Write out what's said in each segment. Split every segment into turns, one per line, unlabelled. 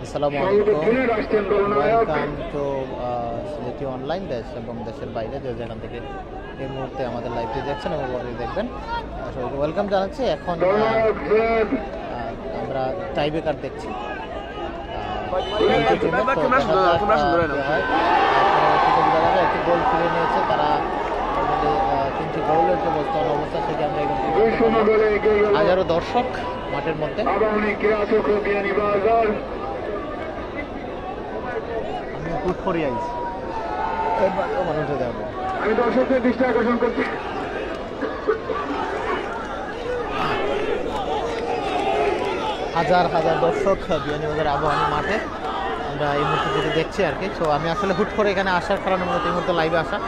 আসসালামুআলাইকুম, welcome to Sylheti online. দেশ এবং দেশের বাইরে যে যেখান থেকে এই মুহূর্তে আমাদের লাইভটি দেখছেন এবং দেখবেন, সবাইকে ওয়েলকাম জানাচ্ছি। এখন আমরা টাইব্রেকার দেখছি। একটি গোল ফিরে নিয়েছে তারা, তিনটি গোলের যে বর্তমান অবস্থা সেটি আমরা হাজারো দর্শক মাঠের মধ্যে। আমি হুট করে আইছি, আমি দর্শকদের দৃষ্টি আকর্ষণ করছি। হাজার হাজার দর্শক বিয়ানীবাজার আবাহনী মাঠে আমরা এই মুহূর্তে যেটা দেখছি আর কি। তো আমি আসলে হুট করে এখানে আসার কারণে মূলত এই মুহূর্তে লাইভে আসা,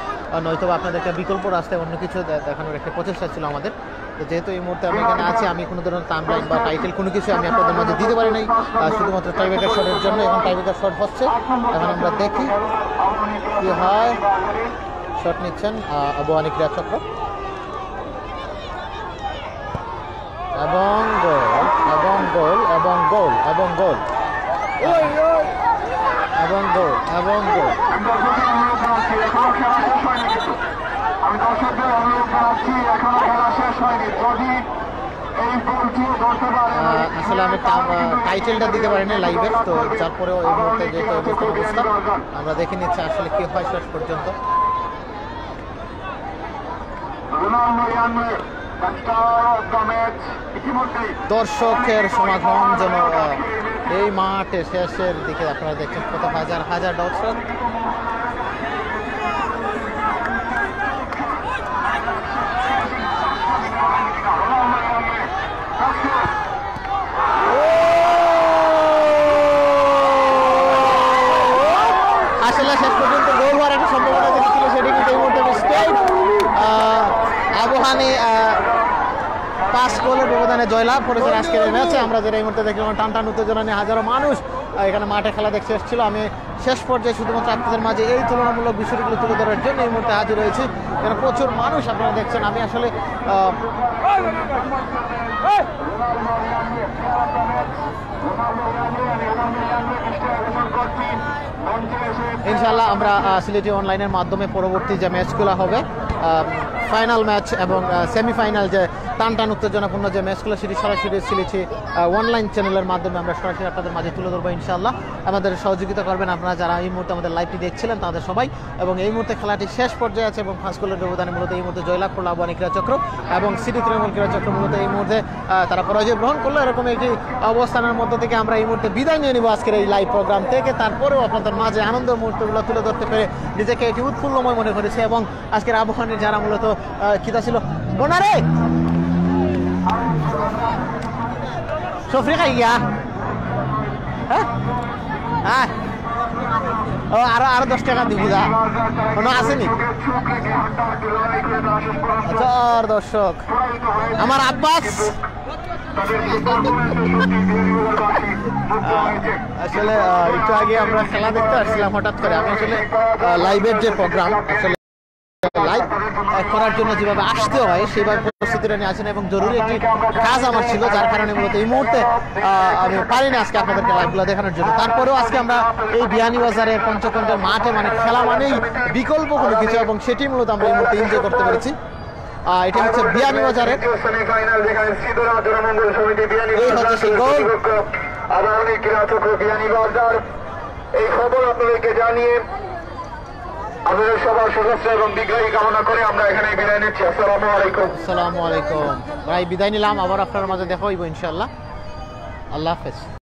নয়তো আপনাদেরকে বিকল্প রাস্তায় অন্য কিছু দেখানোর একটা প্রচেষ্টা ছিল আমাদের। তো যেহেতু এই মুহূর্তে আমি এখানে আছি, আমি কোনো ধরনের টাইমলাইন বা টাইটেল কোনো কিছু আমি আপনাদের মাঝে দিতে পারি নাই, শুধুমাত্র টাইব্রেকার শটের জন্য। এখন টাইব্রেকার শট হচ্ছে, এখন আমরা দেখি কি হয়। শট নিচ্ছেন আবাহনী ক্রীড়া চক্র এবং গোল এবং গোল এবং গোল এবং গোল এবং গোল এবং গোল। আসলে আমি টাইটেলটা দিতে পারিনি লাইভে, তো তারপরেও এই মুহূর্তে যেহেতু অবস্থা আমরা দেখে নিচ্ছি আসলে কি হয় শেষ পর্যন্ত। দর্শকের সমাগম যেন এই মাঠে শেষের দিকে আপনারা দেখছেন, কত হাজার হাজার দর্শক। আসলে শেষ পর্যন্ত গোল হওয়ার একটা সম্ভাবনা যেটা ছিল সেটি কিন্তু এই মুহূর্তে মিস্টেক। আবাহনী 5 গোলের ব্যবধানে জয়লাভ করেছে আজকের এই ম্যাচে। আমরা যেটা এই মুহূর্তে দেখলাম, টান টান উত্তেজনা নিয়ে হাজারো মানুষ এখানে মাঠে খেলা দেখতে এসেছিল। আমি শেষ পর্যায়ে শুধুমাত্র আপনাদের মাঝে এই তুলনামূলক বিষয়গুলো তুলে ধরার জন্য এই মুহূর্তে হাজির হয়েছি। এখানে প্রচুর মানুষ আপনারা দেখছেন। আমি আসলে ইনশাআল্লাহ আমরা সিলেটি অনলাইনের মাধ্যমে পরবর্তী যে ম্যাচগুলো হবে, ফাইনাল ম্যাচ এবং সেমিফাইনাল যে টান টান উত্তেজনাপূর্ণ যে ম্যাচগুলো, সেটি সরাসরি সিলেটি অনলাইন চ্যানেলের মাধ্যমে আমরা সরাসরি আপনাদের মাঝে তুলে ধরবো ইনশাআল্লাহ। আমাদের সহযোগিতা করবেন আপনারা যারা এই মুহূর্তে আমাদের লাইভটি দেখছিলেন তাদের সবাই। এবং এই মুহূর্তে খেলাটি শেষ পর্যায়ে আছে এবং 5 গোলের ব্যবধানে মূলত এই মুহূর্তে জয়লাভ করলো আবাহনী ক্রীড়া চক্র এবং সিটি তৃণমূল ক্রীড়া চক্র মূলত এই মুহূর্তে তারা পরাজয় গ্রহণ করলো। এরকম একটি অবস্থানের মধ্য থেকে আমরা এই মুহূর্তে বিদায় নিয়ে নিব আজকের এই লাইভ প্রোগ্রাম থেকে। তারপরেও আপনাদের মাঝে আনন্দের মুহূর্তগুলো তুলে ধরতে পেরে নিজেকে একটি উৎফুল্লময় মনে করেছে। এবং আজকের আবাহনীর যারা মূলত কিতা ছিল বোনারে সফরি খাই গিয়া, হ্যাঁ আরো 10 টাকা দিব যা কোনো আসেনি। দর্শক আমার আব্বাস আসলে একটু আগে আমরা খেলা দেখতে আসছিলাম, হঠাৎ করে আমি আসলে লাইভের যে প্রোগ্রাম আসলে লাইভ করার জন্য যেভাবে আসতে হয় সেভাবে প্রস্তুতিটা নিয়ে আসেন এবং জরুরি একটি কাজ আমার ছিল, যার কারণে মূলত এই মুহূর্তে আমি পারিনি আজকে আপনাদেরকে লাইভগুলো দেখানোর জন্য। তারপরেও আজকে আমরা এই বিয়ানীবাজারের পঞ্চকন্ঠের মাঠে, মানে খেলা মানেই বিকল্প কোনো কিছু, এবং সেটি মূলত আমরা এই মুহূর্তে এনজয় করতে পেরেছি। এটা হচ্ছে বিয়ানীবাজারের, এই হচ্ছে সেই গোল। আবাহনী ক্রীড়া চক্র বিয়ানীবাজার এই খবর আপনাদেরকে জানিয়ে আপনাদের সবার সুস্বাস্থ্য এবং দীর্ঘায়ু কামনা করে আমরা এখানে বিদায় নিচ্ছি। আসসালামু আলাইকুম। আসসালামু আলাইকুম ভাই, বিদায় নিলাম। আবার আপনার মাঝে দেখা হইব ইনশাআল্লাহ। আল্লাহ হাফেজ।